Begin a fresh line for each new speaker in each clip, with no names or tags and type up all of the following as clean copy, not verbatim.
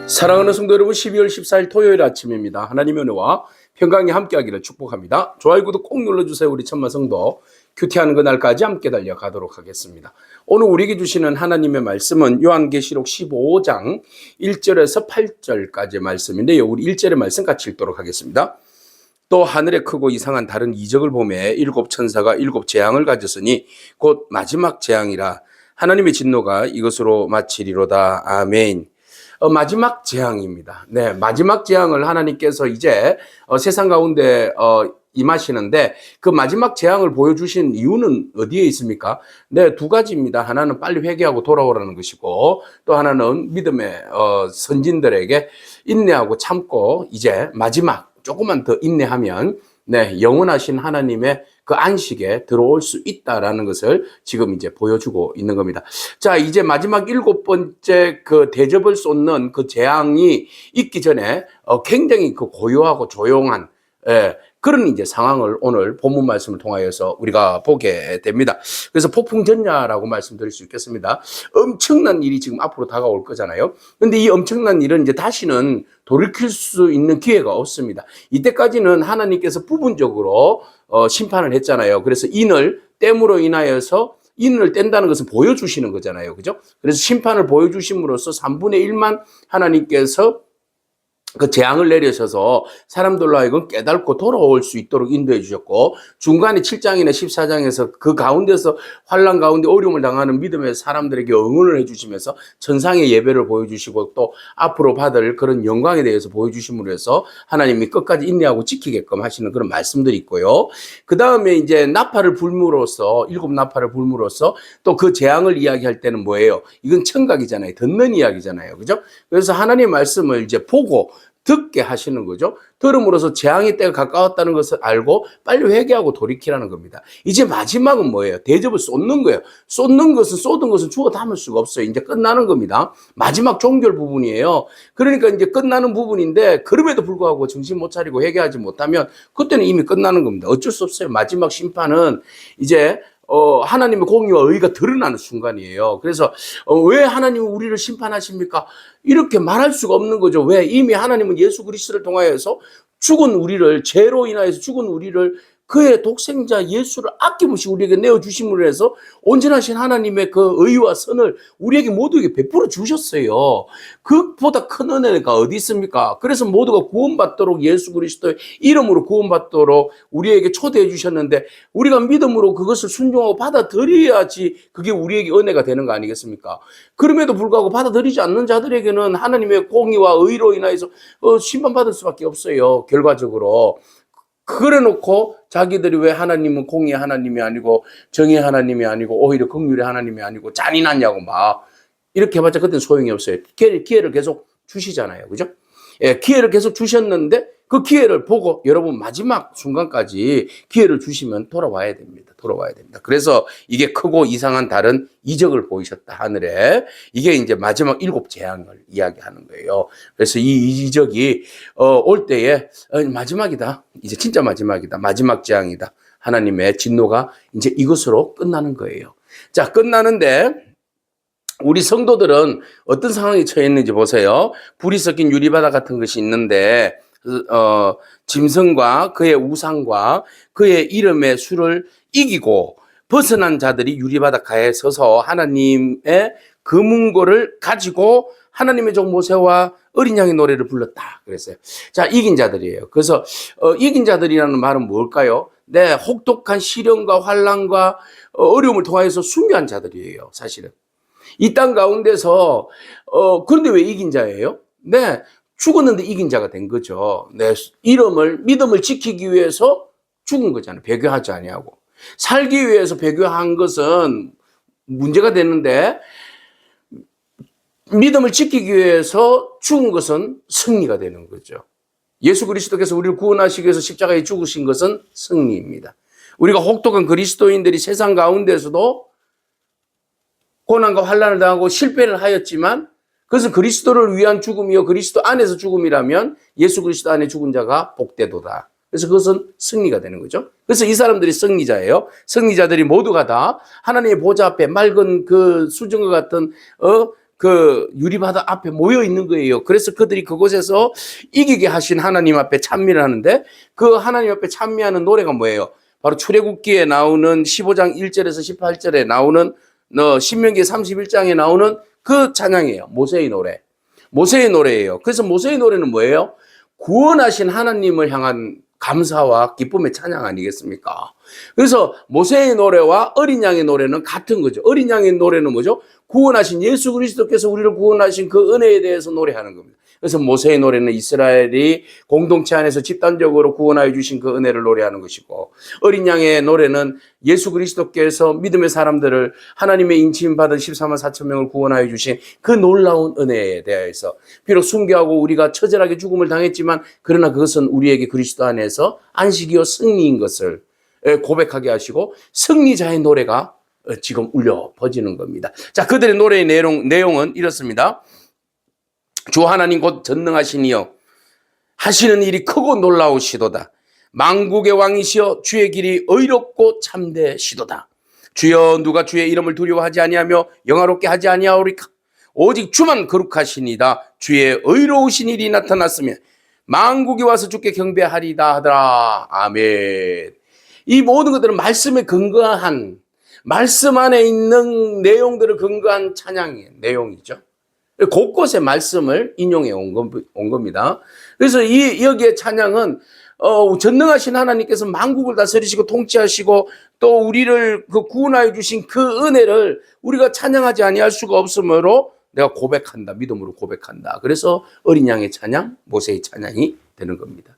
사랑하는 성도 여러분, 12월 14일 토요일 아침입니다. 하나님의 은혜와 평강이 함께하기를 축복합니다. 좋아요, 구독 꼭 눌러주세요. 우리 천만 성도 큐티하는 그날까지 함께 달려가도록 하겠습니다. 오늘 우리에게 주시는 하나님의 말씀은 요한계시록 15장 1절에서 8절까지의 말씀인데요. 우리 1절의 말씀 같이 읽도록 하겠습니다. 또 하늘에 크고 이상한 다른 이적을 보매 일곱 천사가 일곱 재앙을 가졌으니 곧 마지막 재앙이라. 하나님의 진노가 이것으로 마치리로다. 아멘. 마지막 재앙입니다. 네, 마지막 재앙을 하나님께서 이제 세상 가운데 임하시는데, 그 마지막 재앙을 보여주신 이유는 어디에 있습니까? 네, 두 가지입니다. 하나는 빨리 회개하고 돌아오라는 것이고, 또 하나는 믿음의 선진들에게 인내하고 참고 이제 마지막 조금만 더 인내하면 네, 영원하신 하나님의 그 안식에 들어올 수 있다라는 것을 지금 이제 보여주고 있는 겁니다. 자, 이제 마지막 일곱 번째 그 대접을 쏟는 그 재앙이 있기 전에 굉장히 그 고요하고 조용한 그런 이제 상황을 오늘 본문 말씀을 통하여서 우리가 보게 됩니다. 그래서 폭풍전야라고 말씀드릴 수 있겠습니다. 엄청난 일이 지금 앞으로 다가올 거잖아요. 근데 이 엄청난 일은 이제 다시는 돌이킬 수 있는 기회가 없습니다. 이때까지는 하나님께서 부분적으로 심판을 했잖아요. 그래서 인을 땜으로 인하여서 인을 뗀다는 것은 보여주시는 거잖아요. 그죠? 그래서 심판을 보여주심으로써 3분의 1만 하나님께서 그 재앙을 내리셔서 사람들로 하여금 깨닫고 돌아올 수 있도록 인도해 주셨고, 중간에 7장이나 14장에서 그 가운데서 환난 가운데 어려움을 당하는 믿음의 사람들에게 응원을 해 주시면서 천상의 예배를 보여주시고, 또 앞으로 받을 그런 영광에 대해서 보여주심으로 해서 하나님이 끝까지 인내하고 지키게끔 하시는 그런 말씀들이 있고요. 그 다음에 이제 나팔을 불므로써, 일곱 나팔을 불므로써 또 그 재앙을 이야기할 때는 뭐예요? 이건 청각이잖아요. 듣는 이야기잖아요. 그죠? 그래서 하나님의 말씀을 이제 보고 듣게 하시는 거죠. 들음으로써 재앙의 때가 가까웠다는 것을 알고 빨리 회개하고 돌이키라는 겁니다. 이제 마지막은 뭐예요? 대접을 쏟는 거예요. 쏟는 것은, 쏟은 것은 주워 담을 수가 없어요. 이제 끝나는 겁니다. 마지막 종결 부분이에요. 그러니까 이제 끝나는 부분인데, 그럼에도 불구하고 정신 못 차리고 회개하지 못하면 그때는 이미 끝나는 겁니다. 어쩔 수 없어요. 마지막 심판은 이제 하나님의 공의와 의가 드러나는 순간이에요. 그래서 왜 하나님은 우리를 심판하십니까? 이렇게 말할 수가 없는 거죠. 왜? 이미 하나님은 예수 그리스도를 통하여서 죽은 우리를, 죄로 인하여서 죽은 우리를 그의 독생자 예수를 아낌없이 우리에게 내어주심으로 해서 온전하신 하나님의 그 의와 선을 우리에게 모두에게 베풀어 주셨어요. 그보다 큰 은혜가 어디 있습니까? 그래서 모두가 구원받도록 예수 그리스도의 이름으로 구원받도록 우리에게 초대해 주셨는데, 우리가 믿음으로 그것을 순종하고 받아들여야지 그게 우리에게 은혜가 되는 거 아니겠습니까? 그럼에도 불구하고 받아들이지 않는 자들에게는 하나님의 공의와 의로 인하여서 심판받을 수밖에 없어요. 결과적으로. 그래 놓고 자기들이 왜 하나님은 공의의 하나님이 아니고 정의의 하나님이 아니고 오히려 긍휼의 하나님이 아니고 잔인하냐고 막 이렇게 해봤자 그때는 소용이 없어요. 기회를 계속 주시잖아요. 그죠? 예, 기회를 계속 주셨는데 그 기회를 보고 여러분 마지막 순간까지 기회를 주시면 돌아와야 됩니다. 돌아와야 됩니다. 그래서 이게 크고 이상한 다른 이적을 보이셨다, 하늘에. 이게 이제 마지막 일곱 재앙을 이야기하는 거예요. 그래서 이 이적이 올 때에 마지막이다. 이제 진짜 마지막이다. 마지막 재앙이다. 하나님의 진노가 이제 이것으로 끝나는 거예요. 자, 끝나는데 우리 성도들은 어떤 상황에 처해 있는지 보세요. 불이 섞인 유리바다 같은 것이 있는데 짐승과 그의 우상과 그의 이름의 수를 이기고 벗어난 자들이 유리바닷가에 서서 하나님의 금은고를 가지고 하나님의 종 모세와 어린 양의 노래를 불렀다 그랬어요. 자, 이긴 자들이에요. 그래서 이긴 자들이라는 말은 뭘까요? 네, 혹독한 시련과 환난과 어려움을 통하여서 순교한 자들이에요. 사실은 이 땅 가운데서 그런데 왜 이긴 자예요? 네, 죽었는데 이긴 자가 된 거죠. 네, 믿음을 지키기 위해서 죽은 거잖아요. 배교하지 아니하고. 살기 위해서 배교한 것은 문제가 되는데, 믿음을 지키기 위해서 죽은 것은 승리가 되는 거죠. 예수 그리스도께서 우리를 구원하시기 위해서 십자가에 죽으신 것은 승리입니다. 우리가 혹독한 그리스도인들이 세상 가운데서도 고난과 환난을 당하고 실패를 하였지만 그것은 그리스도를 위한 죽음이요 그리스도 안에서 죽음이라면 예수 그리스도 안에 죽은 자가 복되도다. 그래서 그것은 승리가 되는 거죠. 그래서 이 사람들이 승리자예요. 승리자들이 모두가 다 하나님의 보좌 앞에 맑은 그 수정과 같은 그 유리바다 앞에 모여 있는 거예요. 그래서 그들이 그곳에서 이기게 하신 하나님 앞에 찬미를 하는데 그 하나님 앞에 찬미하는 노래가 뭐예요? 바로 출애굽기에 나오는 15장 1절에서 18절에 나오는 신명기 31장에 나오는 그 찬양이에요. 모세의 노래. 모세의 노래예요. 그래서 모세의 노래는 뭐예요? 구원하신 하나님을 향한 감사와 기쁨의 찬양 아니겠습니까? 그래서 모세의 노래와 어린 양의 노래는 같은 거죠. 어린 양의 노래는 뭐죠? 구원하신 예수 그리스도께서 우리를 구원하신 그 은혜에 대해서 노래하는 겁니다. 그래서 모세의 노래는 이스라엘이 공동체 안에서 집단적으로 구원하여 주신 그 은혜를 노래하는 것이고, 어린 양의 노래는 예수 그리스도께서 믿음의 사람들을 하나님의 인치임 받은 14만 4천 명을 구원하여 주신 그 놀라운 은혜에 대해서, 비록 순교하고 우리가 처절하게 죽음을 당했지만 그러나 그것은 우리에게 그리스도 안에서 안식이요 승리인 것을 고백하게 하시고, 승리자의 노래가 지금 울려 퍼지는 겁니다. 자, 그들의 노래의 내용은 이렇습니다. 주 하나님 곧 전능하시니여 하시는 일이 크고 놀라우시도다. 만국의 왕이시여 주의 길이 의롭고 참되시도다. 주여 누가 주의 이름을 두려워하지 아니하며 영화롭게 하지 아니하오리까. 오직 주만 거룩하시니다. 주의 의로우신 일이 나타났으며 만국이 와서 주께 경배하리다 하더라. 아멘. 이 모든 것들은 말씀에 근거한, 말씀 안에 있는 내용들을 근거한 찬양의 내용이죠. 곳곳에 말씀을 인용해 온 겁니다. 그래서 여기에 찬양은 전능하신 하나님께서 만국을 다스리시고 통치하시고 또 우리를 구원하여 주신 그 은혜를 우리가 찬양하지 아니할 수가 없으므로 내가 고백한다. 믿음으로 고백한다. 그래서 어린 양의 찬양, 모세의 찬양이 되는 겁니다.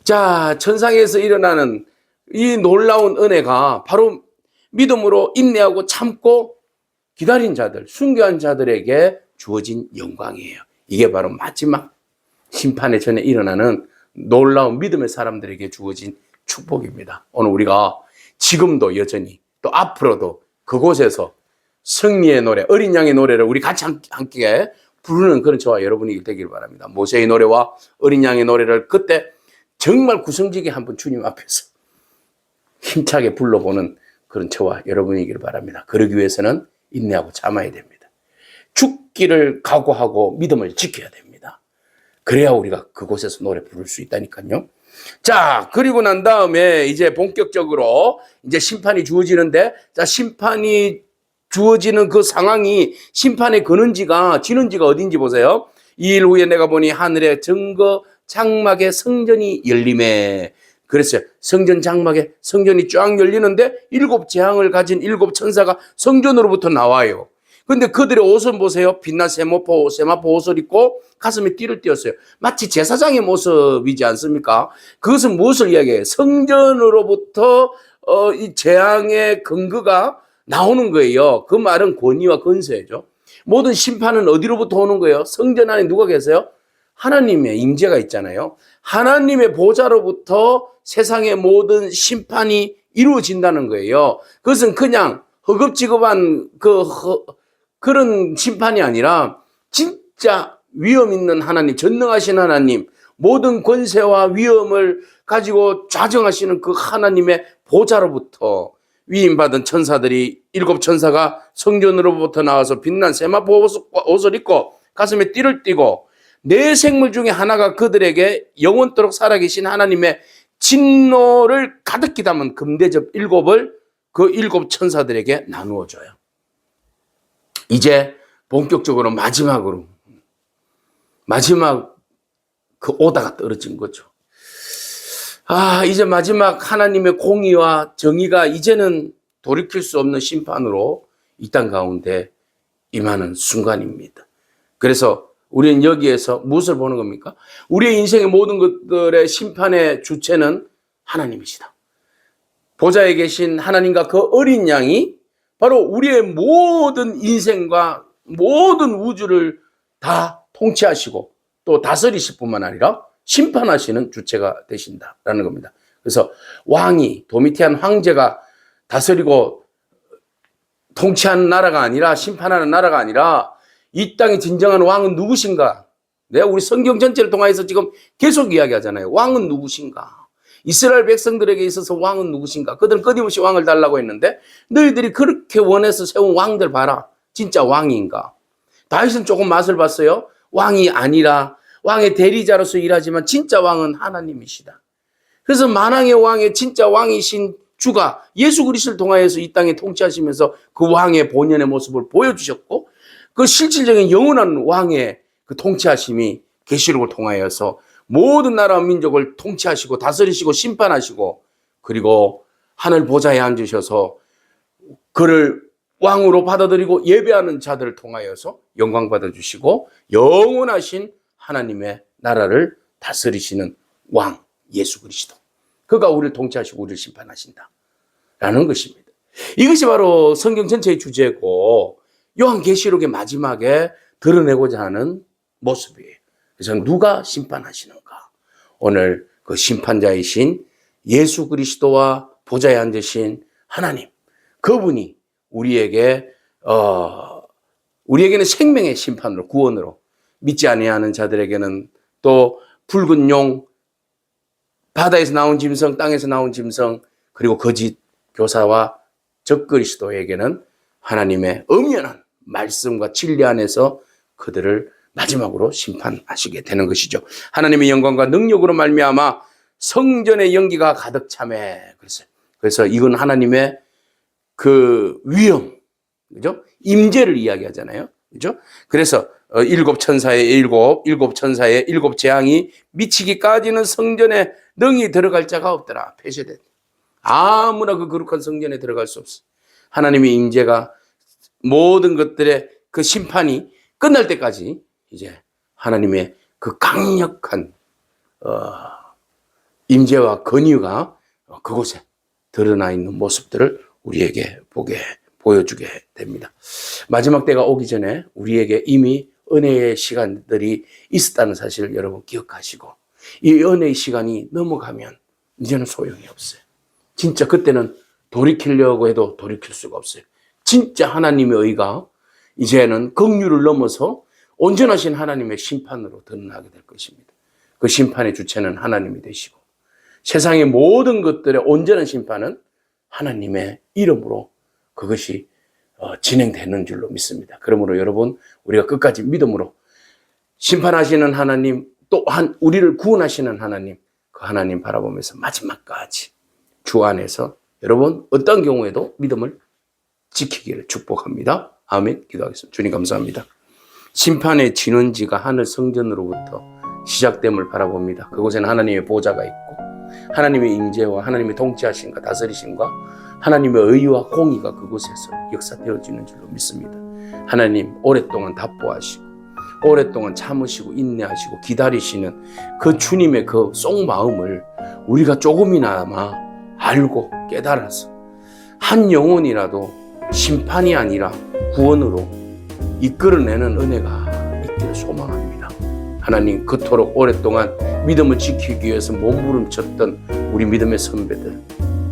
자, 천상에서 일어나는 이 놀라운 은혜가 바로 믿음으로 인내하고 참고 기다린 자들, 순교한 자들에게 주어진 영광이에요. 이게 바로 마지막 심판의 전에 일어나는 놀라운 믿음의 사람들에게 주어진 축복입니다. 오늘 우리가 지금도 여전히 또 앞으로도 그곳에서 승리의 노래, 어린 양의 노래를 우리 같이 함께 부르는 그런 저와 여러분이 되길 바랍니다. 모세의 노래와 어린 양의 노래를 그때 정말 구성지게 한번 주님 앞에서 힘차게 불러보는 그런 저와 여러분이길 바랍니다. 그러기 위해서는 인내하고 참아야 됩니다. 죽기를 각오하고 믿음을 지켜야 됩니다. 그래야 우리가 그곳에서 노래 부를 수 있다니까요. 자, 그리고 난 다음에 이제 본격적으로 이제 심판이 주어지는데, 자, 심판이 주어지는 그 상황이 심판의 근원지가, 지는지가 어딘지 보세요. 2일 후에 내가 보니 하늘의 증거 장막의 성전이 열림에, 그랬어요. 성전 장막에 성전이 쫙 열리는데 7 재앙을 가진 7 천사가 성전으로부터 나와요. 근데 그들의 옷은 보세요. 빛난 세마포 옷을 입고 가슴에 띠를 띄었어요. 마치 제사장의 모습이지 않습니까? 그것은 무엇을 이야기해요? 성전으로부터 이 재앙의 근거가 나오는 거예요. 그 말은 권위와 권세죠. 모든 심판은 어디로부터 오는 거예요? 성전 안에 누가 계세요? 하나님의 임재가 있잖아요. 하나님의 보좌로부터 세상의 모든 심판이 이루어진다는 거예요. 그것은 그냥 허겁지겁한 그런 심판이 아니라 진짜 위엄 있는 하나님, 전능하신 하나님, 모든 권세와 위엄을 가지고 좌정하시는 그 하나님의 보좌로부터 위임받은 천사들이 7 천사가 성전으로부터 나와서 빛난 세마포 옷을 입고 가슴에 띠를 띠고 네 생물 중에 하나가 그들에게 영원토록 살아계신 하나님의 진노를 가득히 담은 금대접 7을 그 7 천사들에게 나누어줘요. 이제 본격적으로 마지막 그 오다가 떨어진 거죠. 이제 마지막 하나님의 공의와 정의가 이제는 돌이킬 수 없는 심판으로 이 땅 가운데 임하는 순간입니다. 그래서 우리는 여기에서 무엇을 보는 겁니까? 우리의 인생의 모든 것들의 심판의 주체는 하나님이시다. 보좌에 계신 하나님과 그 어린 양이 바로 우리의 모든 인생과 모든 우주를 다 통치하시고 또 다스리실 뿐만 아니라 심판하시는 주체가 되신다라는 겁니다. 그래서 왕이, 도미티안 황제가 다스리고 통치하는 나라가 아니라, 심판하는 나라가 아니라 이 땅의 진정한 왕은 누구신가? 내가 우리 성경 전체를 통해서 지금 계속 이야기하잖아요. 왕은 누구신가? 이스라엘 백성들에게 있어서 왕은 누구신가? 그들은 끊임없이 왕을 달라고 했는데 너희들이 그렇게 원해서 세운 왕들 봐라. 진짜 왕인가? 다윗은 조금 맛을 봤어요. 왕이 아니라 왕의 대리자로서 일하지만 진짜 왕은 하나님이시다. 그래서 만왕의 왕의 진짜 왕이신 주가 예수 그리스도를 통하여서 이 땅에 통치하시면서 그 왕의 본연의 모습을 보여주셨고, 그 실질적인 영원한 왕의 그 통치하심이 계시록을 통하여서 모든 나라와 민족을 통치하시고 다스리시고 심판하시고, 그리고 하늘 보좌에 앉으셔서 그를 왕으로 받아들이고 예배하는 자들을 통하여서 영광 받아주시고 영원하신 하나님의 나라를 다스리시는 왕 예수 그리스도, 그가 우리를 통치하시고 우리를 심판하신다 라는 것입니다. 이것이 바로 성경 전체의 주제고 요한계시록의 마지막에 드러내고자 하는 모습이에요. 그래서 누가 심판하시는가? 오늘 그 심판자이신 예수 그리스도와 보좌에 앉으신 하나님, 그분이 우리에게는 생명의 심판으로, 구원으로, 믿지 아니하는 자들에게는 또 붉은 용, 바다에서 나온 짐승, 땅에서 나온 짐승, 그리고 거짓 교사와 적그리스도에게는 하나님의 엄연한 말씀과 진리 안에서 그들을 마지막으로 심판하시게 되는 것이죠. 하나님의 영광과 능력으로 말미암아 성전의 연기가 가득 차매. 그래서 이건 하나님의 그 위엄, 그죠? 임재를 이야기하잖아요. 그죠? 그래서 일곱 천사의 일곱 재앙이 미치기까지는 성전에 능히 들어갈 자가 없더라. 폐쇄됐다. 아무나 그 거룩한 성전에 들어갈 수 없어. 하나님의 임재가 모든 것들의 그 심판이 끝날 때까지 이제 하나님의 그 강력한 임재와 권위가 그곳에 드러나 있는 모습들을 우리에게 보여주게 됩니다. 마지막 때가 오기 전에 우리에게 이미 은혜의 시간들이 있었다는 사실을 여러분 기억하시고, 이 은혜의 시간이 넘어가면 이제는 소용이 없어요. 진짜 그때는 돌이키려고 해도 돌이킬 수가 없어요. 진짜 하나님의 의가 이제는 긍휼을 넘어서 온전하신 하나님의 심판으로 드러나게 될 것입니다. 그 심판의 주체는 하나님이 되시고 세상의 모든 것들의 온전한 심판은 하나님의 이름으로 그것이 진행되는 줄로 믿습니다. 그러므로 여러분, 우리가 끝까지 믿음으로 심판하시는 하나님, 또한 우리를 구원하시는 하나님, 그 하나님 바라보면서 마지막까지 주 안에서 여러분 어떤 경우에도 믿음을 지키기를 축복합니다. 아멘. 기도하겠습니다. 주님 감사합니다. 심판의 진원지가 하늘 성전으로부터 시작됨을 바라봅니다. 그곳에는 하나님의 보좌가 있고 하나님의 임재와 하나님의 통치하심과 다스리심과 하나님의 의와 공의가 그곳에서 역사되어지는 줄로 믿습니다. 하나님 오랫동안 답보하시고 오랫동안 참으시고 인내하시고 기다리시는 그 주님의 그 속마음을 우리가 조금이나마 알고 깨달아서 한 영혼이라도 심판이 아니라 구원으로 이끌어내는 은혜가 있기를 소망합니다. 하나님, 그토록 오랫동안 믿음을 지키기 위해서 몸부림쳤던 우리 믿음의 선배들,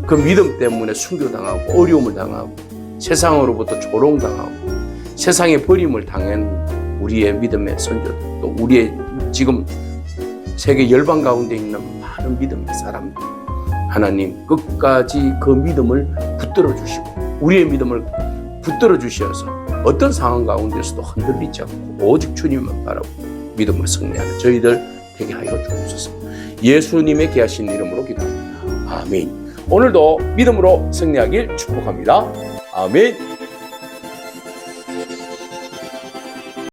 그 믿음 때문에 순교당하고 어려움을 당하고 세상으로부터 조롱당하고 세상에 버림을 당한 우리의 믿음의 선조들, 또 우리의 지금 세계 열방 가운데 있는 많은 믿음의 사람들, 하나님 끝까지 그 믿음을 붙들어 주시고 우리의 믿음을 붙들어 주셔서 어떤 상황 가운데서도 흔들리지 않고 오직 주님만 바라보고 믿음으로 승리하는 저희들 되게 하여 주옵소서. 예수님의 귀하신 이름으로 기도합니다. 아멘. 오늘도 믿음으로 승리하길 축복합니다. 아멘.